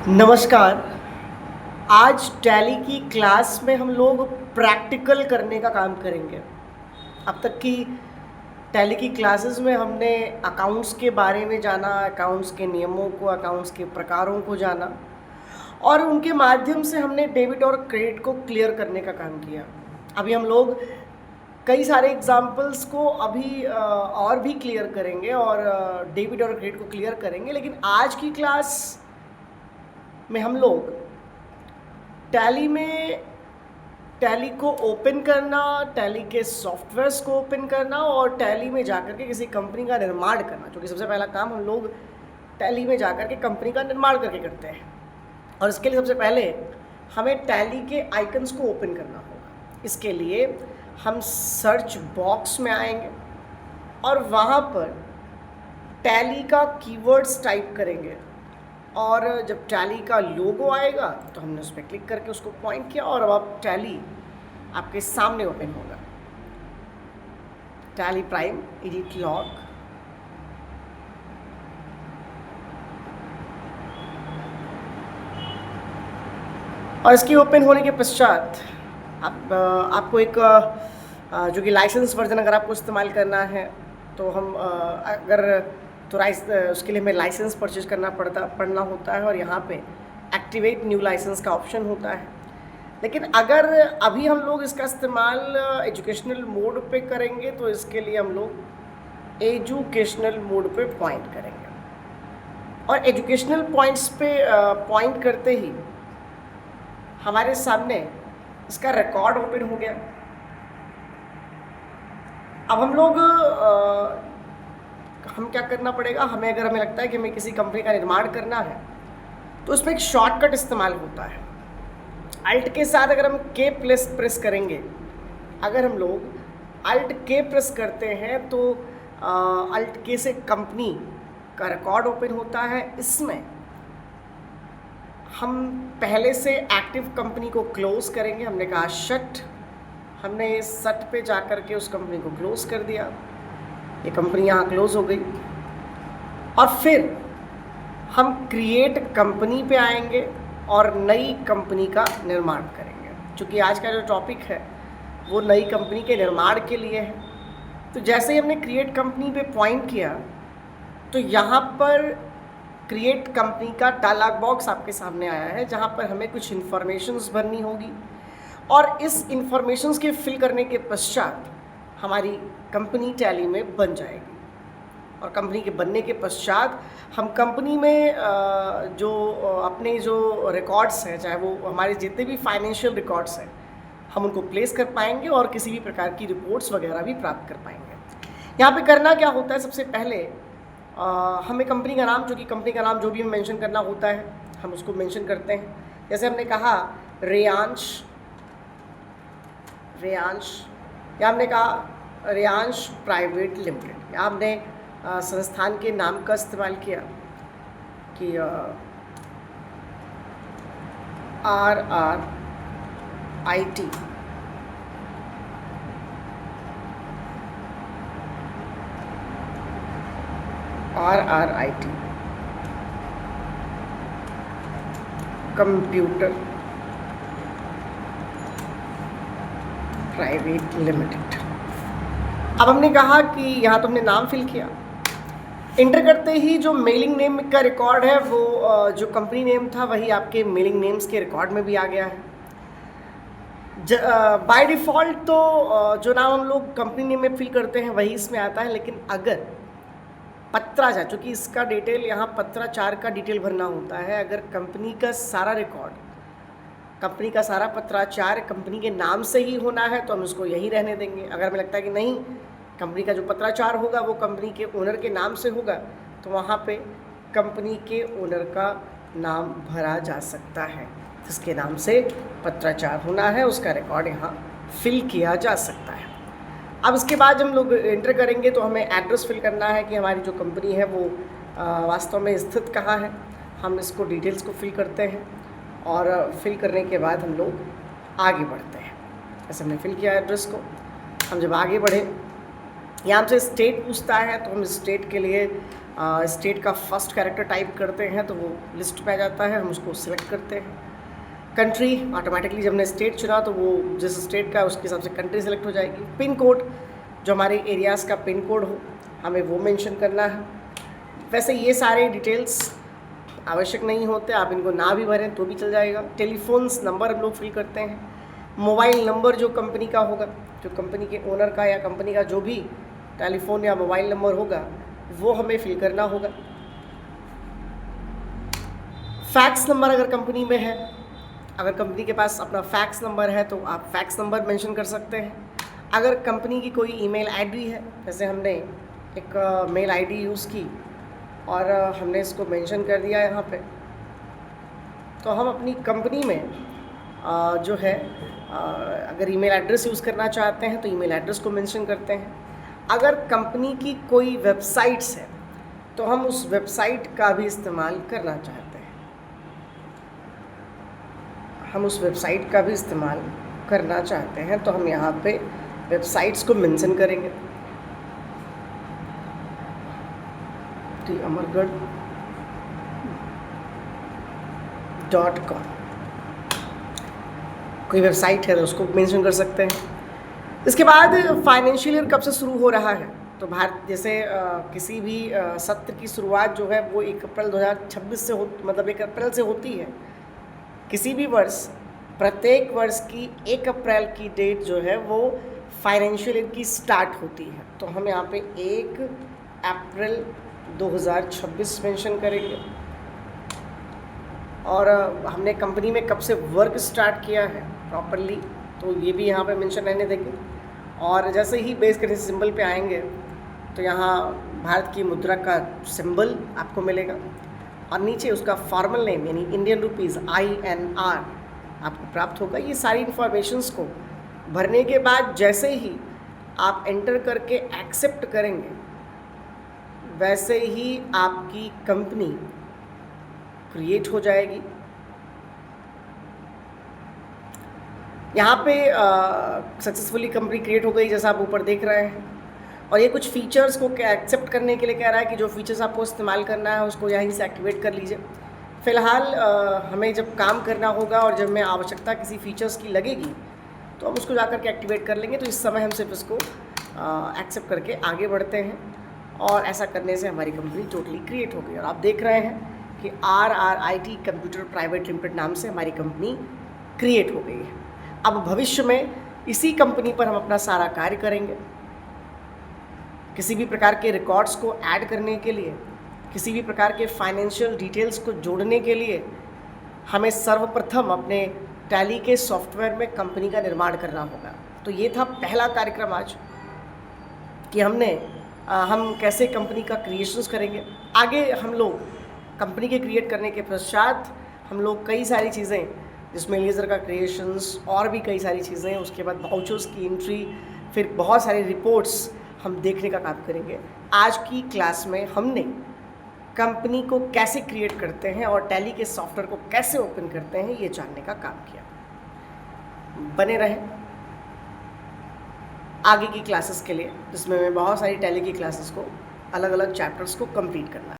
नमस्कार। आज टैली की क्लास में हम लोग प्रैक्टिकल करने का काम करेंगे। अब तक की टैली की क्लासेस में हमने अकाउंट्स के बारे में जाना, अकाउंट्स के नियमों को, अकाउंट्स के प्रकारों को जाना और उनके माध्यम से हमने डेबिट और क्रेडिट को क्लियर करने का काम किया। अभी हम लोग कई सारे एग्जाम्पल्स को अभी और भी क्लियर करेंगे और डेबिट और क्रेडिट को क्लियर करेंगे, लेकिन आज की क्लास में हम लोग टैली को ओपन करना, टैली के सॉफ्टवेयर्स को ओपन करना और टैली में जाकर के किसी कंपनी का निर्माण करना, क्योंकि सबसे पहला काम हम लोग टैली में जाकर के कंपनी का निर्माण करके करते हैं। और इसके लिए सबसे पहले हमें टैली के आइकन्स को ओपन करना होगा। इसके लिए हम सर्च बॉक्स में आएंगे और वहाँ पर टैली का कीवर्ड्स टाइप करेंगे और जब टैली का लोगो आएगा तो हमने उस पर क्लिक करके उसको पॉइंट किया और अब टैली आपके सामने ओपन होगा। टैली प्राइम एडिट लॉग, और इसके ओपन होने के पश्चात आपको एक जो कि लाइसेंस वर्जन अगर आपको इस्तेमाल करना है तो उसके लिए हमें लाइसेंस परचेज पड़ना होता है और यहाँ पे एक्टिवेट न्यू लाइसेंस का ऑप्शन होता है। लेकिन अगर अभी हम लोग इसका इस्तेमाल एजुकेशनल मोड पे करेंगे तो इसके लिए हम लोग एजुकेशनल मोड पे पॉइंट करेंगे और एजुकेशनल पॉइंट्स पे पॉइंट करते ही हमारे सामने इसका रिकॉर्ड ओपन हो गया। अब हम क्या करना पड़ेगा, हमें लगता है कि हमें किसी कंपनी का निर्माण करना है तो उसमें एक शॉर्टकट इस्तेमाल होता है। अल्ट के साथ अगर हम के प्रेस करेंगे, अगर हम लोग अल्ट के प्रेस करते हैं तो अल्ट के से कंपनी का रिकॉर्ड ओपन होता है। इसमें हम पहले से एक्टिव कंपनी को क्लोज करेंगे। हमने कहा शट, हमने सट पे जाकर के उस कंपनी को क्लोज कर दिया। ये कंपनी यहाँ क्लोज हो गई और फिर हम क्रिएट कंपनी पे आएंगे और नई कंपनी का निर्माण करेंगे। चूँकि आज का जो टॉपिक है वो नई कंपनी के निर्माण के लिए है, तो जैसे ही हमने क्रिएट कंपनी पे पॉइंट किया तो यहाँ पर क्रिएट कंपनी का डायलॉग बॉक्स आपके सामने आया है, जहाँ पर हमें कुछ इन्फॉर्मेशंस भरनी होगी और इस इन्फॉर्मेशंस के फिल करने के पश्चात हमारी कंपनी टैली में बन जाएगी। और कंपनी के बनने के पश्चात हम कंपनी में अपने जो रिकॉर्ड्स हैं, चाहे वो हमारे जितने भी फाइनेंशियल रिकॉर्ड्स हैं, हम उनको प्लेस कर पाएंगे और किसी भी प्रकार की रिपोर्ट्स वगैरह भी प्राप्त कर पाएंगे। यहाँ पे करना क्या होता है, सबसे पहले हमें कंपनी का नाम जो भी हमें मेंशन करना होता है हम उसको मेंशन करते हैं। जैसे हमने कहा रेयांश, या हमने कहा रेयांश प्राइवेट लिमिटेड, या हमने संस्थान के नाम का इस्तेमाल किया कि RRIT, कंप्यूटर प्राइवेट लिमिटेड। अब हमने कहा कि यहाँ तो हमने नाम फिल किया, इंटर करते ही जो मेलिंग नेम का रिकॉर्ड है वो जो कंपनी नेम था वही आपके मेलिंग नेम्स के रिकॉर्ड में भी आ गया है। बाय डिफ़ॉल्ट तो जो नाम हम लोग कंपनी नेम में फिल करते हैं वही इसमें आता है, लेकिन अगर पत्राचार, चूँकि इसका डिटेल यहाँ पत्राचार का डिटेल भरना होता है, अगर कंपनी का सारा रिकॉर्ड, कंपनी का सारा पत्राचार कंपनी के नाम से ही होना है तो हम इसको यही रहने देंगे। अगर हमें लगता है कि नहीं, कंपनी का जो पत्राचार होगा वो कंपनी के ओनर के नाम से होगा तो वहाँ पे कंपनी के ओनर का नाम भरा जा सकता है। जिसके नाम से पत्राचार होना है उसका रिकॉर्ड यहाँ फिल किया जा सकता है। अब इसके बाद हम लोग एंटर करेंगे तो हमें एड्रेस फिल करना है कि हमारी जो कंपनी है वो वास्तव में स्थित कहाँ है। हम इसको डिटेल्स को फिल करते हैं और फिल करने के बाद हम लोग आगे बढ़ते हैं। जैसे हमने फिल किया एड्रेस को, हम जब आगे बढ़े यहाँ से स्टेट पूछता है तो हम स्टेट के लिए स्टेट का फर्स्ट कैरेक्टर टाइप करते हैं तो वो लिस्ट में आ जाता है, हम उसको सिलेक्ट करते हैं। कंट्री ऑटोमेटिकली जब हमने स्टेट चुना तो वो जिस स्टेट का उसके हिसाब से कंट्री सेलेक्ट हो जाएगी। पिन कोड, जो हमारे एरियाज़ का पिन कोड हो हमें वो मेंशन करना है। वैसे ये सारे डिटेल्स आवश्यक नहीं होते, आप इनको ना भी भरें तो भी चल जाएगा। टेलीफोन्स नंबर हम लोग फिल करते हैं। मोबाइल नंबर जो कंपनी का होगा, जो कंपनी के ओनर का या कंपनी का जो भी टेलीफोन या मोबाइल नंबर होगा वो हमें फिल करना होगा। फैक्स नंबर अगर कंपनी में है, अगर कंपनी के पास अपना फैक्स नंबर है तो आप फैक्स नंबर मेंशन कर सकते हैं। अगर कंपनी की कोई ईमेल आईडी है, जैसे हमने एक मेल आईडी यूज़ की और हमने इसको मेंशन कर दिया यहाँ पे, तो हम अपनी कंपनी में जो है अगर ईमेल एड्रेस यूज़ करना चाहते हैं तो ईमेल एड्रेस को मेंशन करते हैं। अगर कंपनी की कोई वेबसाइट्स है तो हम उस वेबसाइट का भी इस्तेमाल करना चाहते हैं, हम उस वेबसाइट का भी इस्तेमाल करना चाहते हैं तो हम यहाँ पे वेबसाइट्स को मेंशन करेंगे। amargarh.com कोई वेबसाइट है तो उसको मेंशन कर सकते हैं। इसके बाद फाइनेंशियल ईयर कब से शुरू हो रहा है, तो भारत जैसे किसी भी सत्र की शुरुआत जो है वो 1 अप्रैल 2026 से मतलब 1 अप्रैल से होती है। किसी भी वर्ष, प्रत्येक वर्ष की 1 अप्रैल की डेट जो है वो फाइनेंशियल ईयर की स्टार्ट होती है। तो हम यहाँ पे 1 अप्रैल 2026 मेंशन करेंगे। और हमने कंपनी में कब से वर्क स्टार्ट किया है प्रॉपरली तो ये भी यहाँ पे मेंशन रहने देंगे। और जैसे ही बेस करेंसी सिंबल पे आएंगे तो यहाँ भारत की मुद्रा का सिंबल आपको मिलेगा और नीचे उसका फॉर्मल नेम यानी इंडियन रुपीज़ INR आपको प्राप्त होगा। ये सारी इन्फॉर्मेशंस को भरने के बाद जैसे ही आप एंटर करके एक्सेप्ट करेंगे वैसे ही आपकी कंपनी क्रिएट हो जाएगी। यहाँ पे सक्सेसफुली कंपनी क्रिएट हो गई जैसा आप ऊपर देख रहे हैं। और ये कुछ फीचर्स को एक्सेप्ट करने के लिए कह रहा है कि जो फीचर्स आपको इस्तेमाल करना है उसको यहीं से एक्टिवेट कर लीजिए। फ़िलहाल हमें जब काम करना होगा और जब हमें आवश्यकता किसी फीचर्स की लगेगी तो हम उसको जाकर के एक्टिवेट कर लेंगे। तो इस समय हम सिर्फ इसको एक्सेप्ट करके आगे बढ़ते हैं और ऐसा करने से हमारी कंपनी टोटली क्रिएट हो गई। और आप देख रहे हैं कि RRIT कंप्यूटर प्राइवेट लिमिटेड नाम से हमारी कंपनी क्रिएट हो गई है। अब भविष्य में इसी कंपनी पर हम अपना सारा कार्य करेंगे। किसी भी प्रकार के रिकॉर्ड्स को ऐड करने के लिए, किसी भी प्रकार के फाइनेंशियल डिटेल्स को जोड़ने के लिए हमें सर्वप्रथम अपने टैली के सॉफ्टवेयर में कंपनी का निर्माण करना होगा। तो ये था पहला कार्यक्रम आज कि हम कैसे कंपनी का क्रिएशंस करेंगे। आगे हम लोग कंपनी के क्रिएट करने के पश्चात हम लोग कई सारी चीज़ें जिसमें लेज़र का क्रिएशंस और भी कई सारी चीज़ें, उसके बाद वाउचर्स की एंट्री, फिर बहुत सारे रिपोर्ट्स हम देखने का काम करेंगे। आज की क्लास में हमने कंपनी को कैसे क्रिएट करते हैं और टैली के सॉफ्टवेयर को कैसे ओपन करते हैं ये जानने का काम किया। बने रहें आगे की क्लासेस के लिए, जिसमें मैं बहुत सारी टैली की क्लासेस को अलग अलग चैप्टर्स को कंप्लीट करना है।